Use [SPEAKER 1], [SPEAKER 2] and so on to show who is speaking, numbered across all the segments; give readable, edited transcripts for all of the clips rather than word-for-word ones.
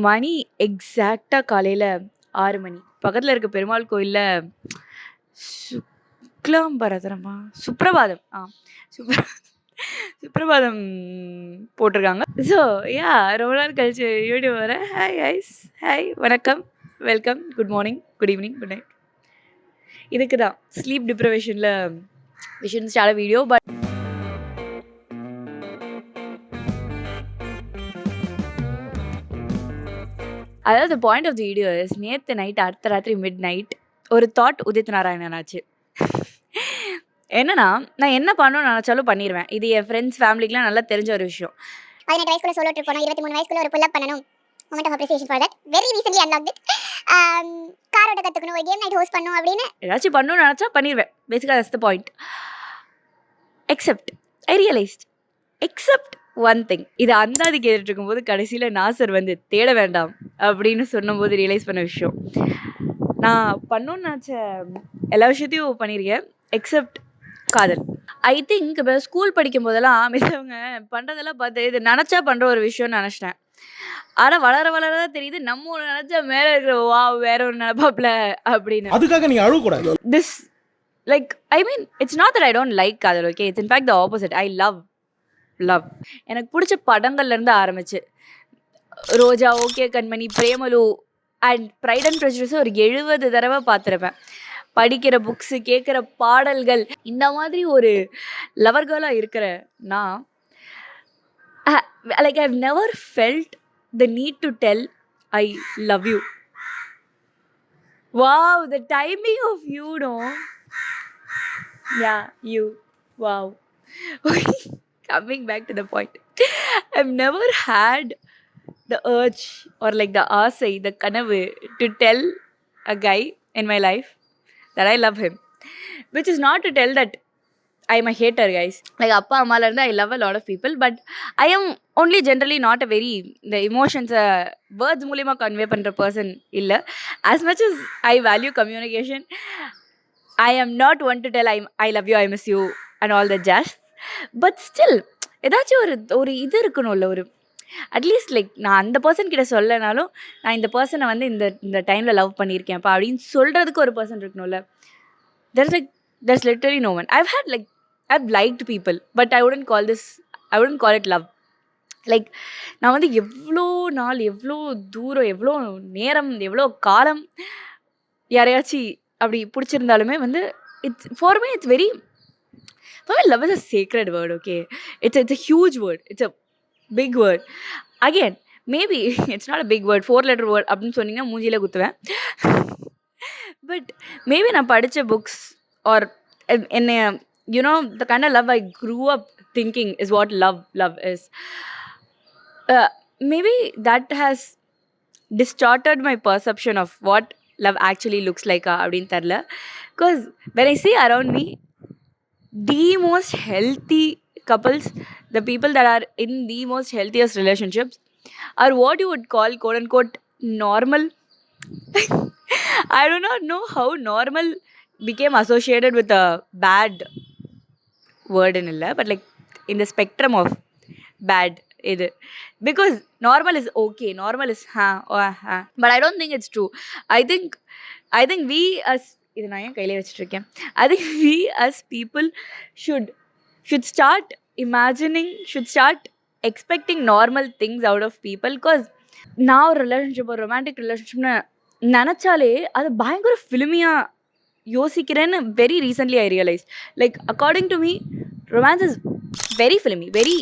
[SPEAKER 1] மணி எக்ஸாக்ட்டா காலையில 6 மணி. பக்கத்துல இருக்க பெருமாள் கோயில்ல சுக்லாம்பரதரமா? சுப்ரபாதம். சுப்ர சுப்ரபாதம் போட்டிருக்காங்க. ஸோ ரொம்ப நாள் கழிச்சு யூடியூப் வரேன். Hi guys. ஹாய், வணக்கம், welcome, good morning, good evening, good night. இதுக்கு தான் ஸ்லீப் டிப்ரவேஷனில் விஷன் ஸ்டார்ட் வீடியோ. பட் அதாவது point of the video is, நேற்று நைட் அடுத்த ராத்திரி மிட் நைட் ஒரு தாட் உதித் நாராயணன் ஆச்சு. என்னன்னா, நான் என்ன பண்ணணும்னு நினச்சாலும் பண்ணிடுவேன். இது என் ஃப்ரெண்ட்ஸ் ஃபேமிலிக்குலாம் நல்லா தெரிஞ்ச ஒரு விஷயம்.
[SPEAKER 2] 18 வயசுக்குள்ள சோலோ ட்ரிப் போனோம், 23 வயசுக்குள்ள ஒரு புல் அப் பண்ணணும். Moment of appreciation for that. Very recently unlocked it. Car ஓட்ட கற்றுக்கணும், ஒரு கேம் நைட் ஹோஸ்ட் பண்ணணும் அப்படின்னு
[SPEAKER 1] ஏதாச்சும் பண்ணணும்னு நினச்சா பண்ணிடுவேன். பேசிக்காக that's the point. Except I realised except one thing. இது அந்தாதி கேட்டுட்டு இருக்கும்போது கடைசியில் நாசர் வந்து தேட வேண்டாம் அப்படின்னு சொன்னபோது ரியலைஸ் பண்ண விஷயம். நான் பண்ணணும்னு நினச்ச எல்லா விஷயத்தையும் பண்ணியிருக்கேன் எக்ஸப்ட் காதல். ஐ திங்க் இப்போ ஸ்கூல் படிக்கும் போதெல்லாம் மித்தவங்க பண்ணுறதெல்லாம் பார்த்து இது நினச்சா பண்ணுற ஒரு விஷயம்னு நினச்சிட்டேன். ஆனால் வளர வளர தான் தெரியுது நம்ம ஒன்று நினச்சா மேலே இருக்கிற வா வேற ஒன்று நினப்பாப்ல அப்படின்னு.
[SPEAKER 3] அதுக்காக நீங்க அழுவக்கூடாது.
[SPEAKER 1] This like I mean it's not that I don't like காதல். Okay, it's in fact the opposite. I love. எனக்கு பிடிச்ச படங்கள்லேருந்து ஆரம்பிச்சு Roja, okay Kanmani, Premalu and Pride and Prejudice ஒரு 70 தடவை பார்த்துருப்பேன். படிக்கிற புக்ஸு, கேட்குற பாடல்கள், இந்த மாதிரி ஒரு லவர் கேர்லாக இருக்கிற நான் like I've never felt the need to tell I love you. Wow, the timing of you know. Yeah, you. Wow. Coming back to the point. I've never had the urge or like the asai, the kanavu to tell a guy in my life that I love him. Which is not to tell that I'm a hater, guys. Like appa amma la irundha I love a lot of people, but I am only generally not a very the emotions words மூலமா convey பண்ற person illa. As much as I value communication, I am not one to tell I love you, I miss you and all that jazz. But still ஏதாச்சும் ஒரு இது இருக்கணும்ல, ஒரு at least like நான் அந்த person கிட்ட சொல்லனாலும் நான் இந்த பர்சனை வந்து இந்த டைமில் லவ் பண்ணியிருக்கேன்ப்பா அப்படின்னு சொல்கிறதுக்கு ஒரு பர்சன் இருக்கணும்ல. there's literally no one. I've liked people, but I wouldn't call it love. Like நான் வந்து எவ்வளோ நாள், எவ்வளோ தூரம், எவ்வளோ நேரம், எவ்வளோ காலம் யாரையாச்சும் அப்படி பிடிச்சிருந்தாலுமே வந்து it's for me love is a sacred word. Okay, it's a huge word, it's a big word. Again, maybe it's not a big word, 4-letter word அப்படின்னு சொன்னீங்கன்னா மூஞ்சியில் குத்துவேன். பட் மேபி நான் படித்த புக்ஸ் ஆர் என்ன the kind of love I grew up thinking is what love is. Maybe that has distorted my perception of what love actually looks like அப்படின்னு தெரில. Because when I see around me, the most healthy couples, the people that are in the most healthiest relationships are what you would call quote unquote normal. I do not know how normal became associated with a bad word in illa, but like in the spectrum of bad இது, because normal is okay, normal is but I don't think it's true. I think we as இது நான் ஏன் கையிலே வச்சுட்டு இருக்கேன், I think we as people should start imagining, should start expecting normal things out of people. Because நான் ஒரு relationship, ஒரு romantic ரிலேஷன்ஷிப்னு நினச்சாலே அது பயங்கர ஃபிலிமியாக யோசிக்கிறேன்னு very recently I realise. Like according to me romance is very filmy, very.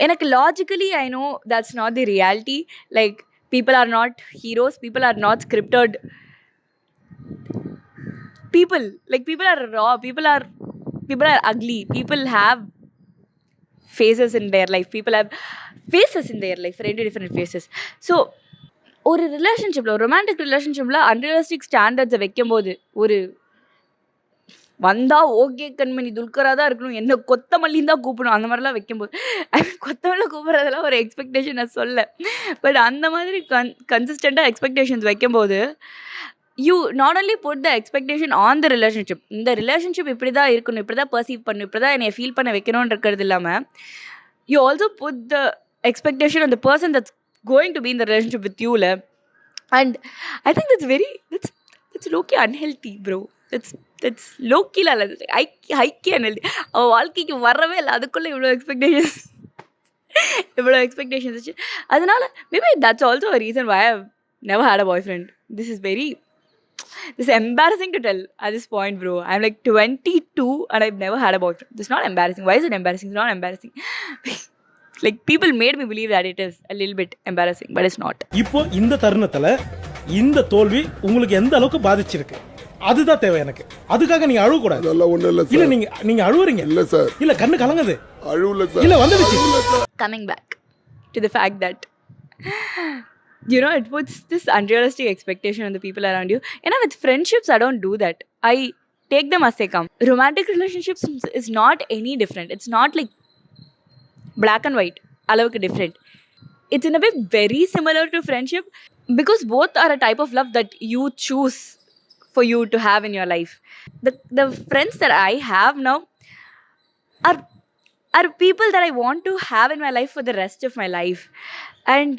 [SPEAKER 1] எனக்கு logically I know that's not the reality. Like people are not heroes, people are not scripted. People are raw, people are ugly, people have faces in their life, people have faces in their life, very different faces. So ஒரு ரிலேஷன்ஷிப்பில், ஒரு romantic ரிலேஷன்ஷிப்பில் unrealistic ஸ்டாண்டர்ட்ஸை வைக்கும்போது, ஒரு வந்தால் okay கண்மணி துல்கராக தான் இருக்கணும், என்ன கொத்தமல்லின்னு தான் கூப்பிடணும், அந்த மாதிரிலாம் வைக்கும்போது, கொத்தமல்லி கூப்பிட்றதெல்லாம் ஒரு எக்ஸ்பெக்டேஷன் நான் சொல்ல. பட் அந்த மாதிரி கன்சிஸ்டண்ட்டாக எக்ஸ்பெக்டேஷன்ஸ் வைக்கும்போது you not only put the expectation on the relationship. இந்த ரிலேஷன்ஷிப் இப்படி தான் இருக்கணும், இப்படி தான் பர்சீவ் பண்ணணும், இப்படி தான் என்னை ஃபீல் பண்ண வைக்கணும்னு இருக்கிறது இல்லாமல் you also put the expectation on the person that's going to be in the relationship with you la. And I think that's low-key unhealthy, bro. That's low-key la, high-key unhealthy. அவ வாழ்க்கைக்கு வரவே இல்லை அதுக்குள்ள இவ்வளோ எக்ஸ்பெக்டேஷன்ஸ் இவ்வளோ expectations வச்சு அதனால maybe that's also a reason why I've never had a boyfriend. This is embarrassing to tell at this point, bro. I'm like 22 and I've never had a boyfriend. This is not embarrassing. Why is it embarrassing? It's not embarrassing. Like people made me believe that it is a little bit embarrassing, but it's not.
[SPEAKER 3] இப்போ இந்த தருணத்துல இந்த தோல்வி உங்களுக்கு எந்த அளவுக்கு பாதிச்சிருக்கு அதுதான் தேவை எனக்கு. அதுக்காக நீங்க அழுவ கூடாது.
[SPEAKER 4] அதெல்லாம் ஒண்ணும் இல்ல
[SPEAKER 3] இல்ல
[SPEAKER 4] சார்.
[SPEAKER 3] நீங்க அழுவுறீங்க.
[SPEAKER 4] இல்ல சார்.
[SPEAKER 3] இல்ல கண்ணு கலங்குது.
[SPEAKER 4] அழுவல சார்.
[SPEAKER 3] இல்ல வந்துடுச்சு.
[SPEAKER 1] Coming back to the fact that it puts this unrealistic expectation on the people around you. With friendships, I don't do that. I take them as they come. Romantic relationships is not any different. It's not like black and white. Alavukku different. It's in a way very similar to friendship because both are a type of love that you choose for you to have in your life. The friends that I have now are people that I want to have in my life for the rest of my life. And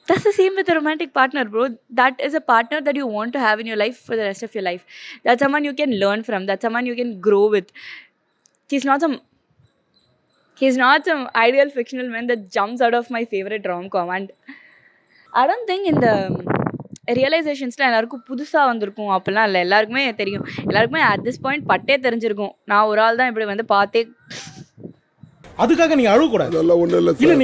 [SPEAKER 1] that's the same with a romantic partner, bro. That is a partner that you want to have in your life for the rest of your life. That's someone you can learn from. That's someone you can grow with. He's not some ideal fictional man that jumps out of my favorite rom-com. And I don't think in the ரியலைசேஷன்ஸ்லாம் எல்லாருக்கும் புதுசாக வந்திருக்கும் அப்படிலாம் இல்லை. எல்லாருக்குமே தெரியும். எல்லாருக்குமே at this point பட்டே தெரிஞ்சிருக்கும். நான் ஒரு ஆள் தான் இப்படி வந்து பார்த்தே.
[SPEAKER 3] அதுக்காக நீங்க அழுவ கூடாது.
[SPEAKER 4] அதெல்லாம் ஒண்ணும் இல்ல சார்.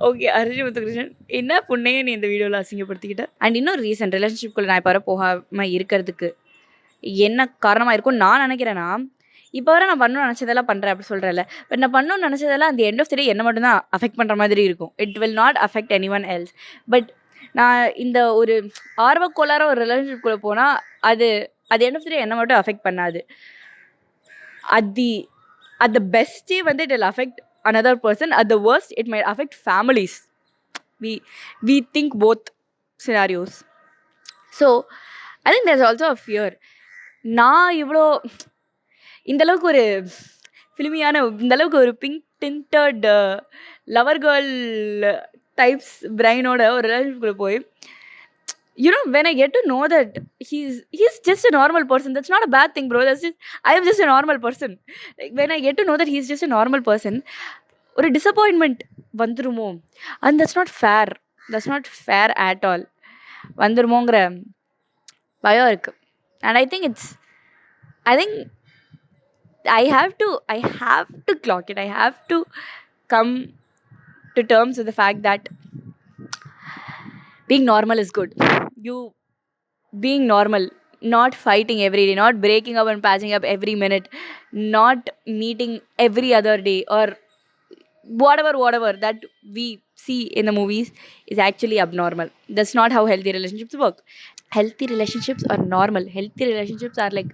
[SPEAKER 1] ஓகே, அரிஜி முத்துகிருஷ்ணன் என்ன புண்ணையே நீ இந்த வீடியோவில் அசிங்கப்படுத்திக்கிட்ட. அண்ட் இன்னொரு ரீசன் ரிலேஷன்ஷிப்குள்ளே நான் இப்போ வர போகாமல் இருக்கிறதுக்கு என்ன காரணமாக இருக்கும் நான் நினைக்கிறேன்னா, இப்போ வர நான் பண்ணணும்னு நினச்சதெல்லாம் பண்ணுறேன் அப்படி சொல்கிறேன்ல. பட் நான் பண்ணணும்னு நினச்சதெல்லாம் அந்த எண்ட் ஆஃப் தி டே என்ன மட்டும்தான் அஃபெக்ட் பண்ணுற மாதிரி இருக்கும். It will not affect any one else. But நான் இந்த ஒரு ஆர்வக்கோளார ஒரு ரிலேஷன்ஷிப்குள்ளே போனால் அது எண்ட் ஆஃப் தி டே என்ன மட்டும் அஃபெக்ட் பண்ணாது. at the best day வந்து it will affect another person. At the worst it might affect families. We think both scenarios. So I think there's also a fear. நான் இவ்வளோ இந்த அளவுக்கு ஒரு ஃபிலிமியான இந்த அளவுக்கு ஒரு pink tinted lover girl types பிரைனோட ஒரு ரிலேஷன்ஷிப்குள்ளே போய் when I get to know that he's just a normal person, that's not a bad thing, bro. I am just a normal person. Like, when I get to know that he's just a normal person, ஒரு disappointment வந்துருமோ, and that's not fair at all. வந்துருமோங்கிற பயம் இருக்கு. And I think I have to clock it. I have to come to terms with the fact that being normal is good. You being normal, not fighting every day, not breaking up and patching up every minute, not meeting every other day, or whatever that we see in the movies is actually abnormal. That's not how healthy relationships work. Healthy relationships are normal. Healthy relationships are like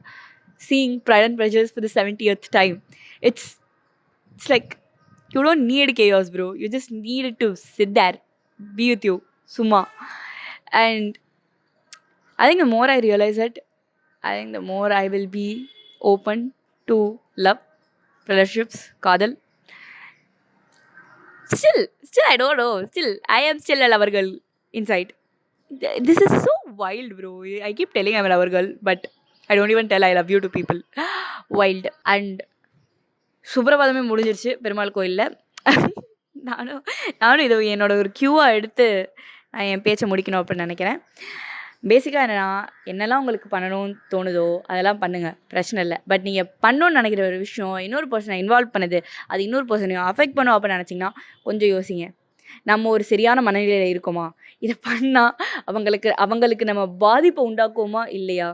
[SPEAKER 1] seeing Pride and Prejudice for the 70th time. It's like you don't need chaos, bro. You just need to sit there, be with you, summa. And I think the more I realize it, I think the more I will be open to love, relationships, kadal. Still I don't know. Still I am still a lover girl inside. This is so wild, bro. I keep telling I'm a lover girl, but I don't even tell I love you to people. Wild. And சுப்ரபாதமே முடிஞ்சிருச்சு பெருமாள் கோயிலில். நானும் இதை என்னோட ஒரு க்யூவாக எடுத்து நான் என் பேச்சை முடிக்கணும் அப்படின்னு நினைக்கிறேன். பேசிக்காக என்னெல்லாம் உங்களுக்கு பண்ணணும்னு தோணுதோ அதெல்லாம் பண்ணுங்கள், பிரச்சனை இல்லை. பட் நீங்கள் பண்ணணும்னு நினைக்கிற ஒரு விஷயம் இன்னொரு பர்சனை இன்வால்வ் பண்ணுது, அது இன்னொரு பர்சனையும் அஃபெக்ட் பண்ணும் அப்படின்னு நினச்சிங்கன்னா கொஞ்சம் யோசிங்க. நம்ம ஒரு சரியான மனநிலையில் இருக்கோமா? இதை பண்ணால் அவங்களுக்கு நம்ம பாதிப்பை உண்டாக்குவோமா இல்லையா?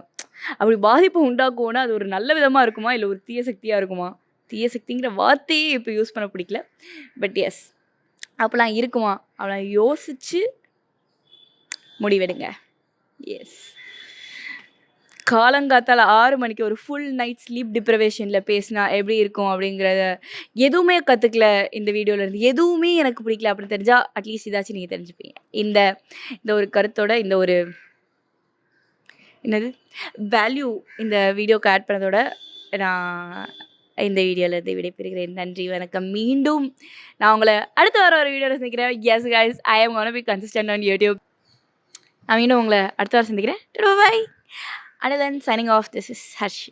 [SPEAKER 1] அப்படி பாதிப்பை உண்டாக்குவோன்னா அது ஒரு நல்ல விதமாக இருக்குமா இல்லை ஒரு தீய சக்தியாக இருக்குமா? தீய சக்திங்கிற வார்த்தையே இப்போ யூஸ் பண்ண பிடிக்கல. பட் எஸ், அப்போலாம் இருக்குமா? அவளை யோசித்து முடிவெடுங்க. எஸ், காலங்காத்தால் 6 மணிக்கு ஒரு ஃபுல் நைட் ஸ்லீப் டிப்ரவேஷனில் பேசினா எப்படி இருக்கும் அப்படிங்கிறத எதுவுமே கற்றுக்கல இந்த வீடியோவிலேருந்து. எதுவுமே எனக்கு பிடிக்கல அப்படின்னு தெரிஞ்சால் அட்லீஸ்ட் இதாச்சும் நீங்கள் தெரிஞ்சுப்பீங்க. இந்த ஒரு கருத்தோட இந்த ஒரு வேல்யூ இந்த வீடியோக்கு ஆட் பண்ணதோட நான் இந்த வீடியோலேருந்து விடைபெறுகிறேன். நன்றி, வணக்கம். மீண்டும் நான் உங்களை அடுத்து வர ஒரு வீடியோவில் சந்திக்கிறேன். S guys, I am gonna be consistent on YouTube. நான் மீண்டும் உங்களை அடுத்த வாரம் சந்திக்கிறேன். Bye. Until then, signing off. This is Harsh.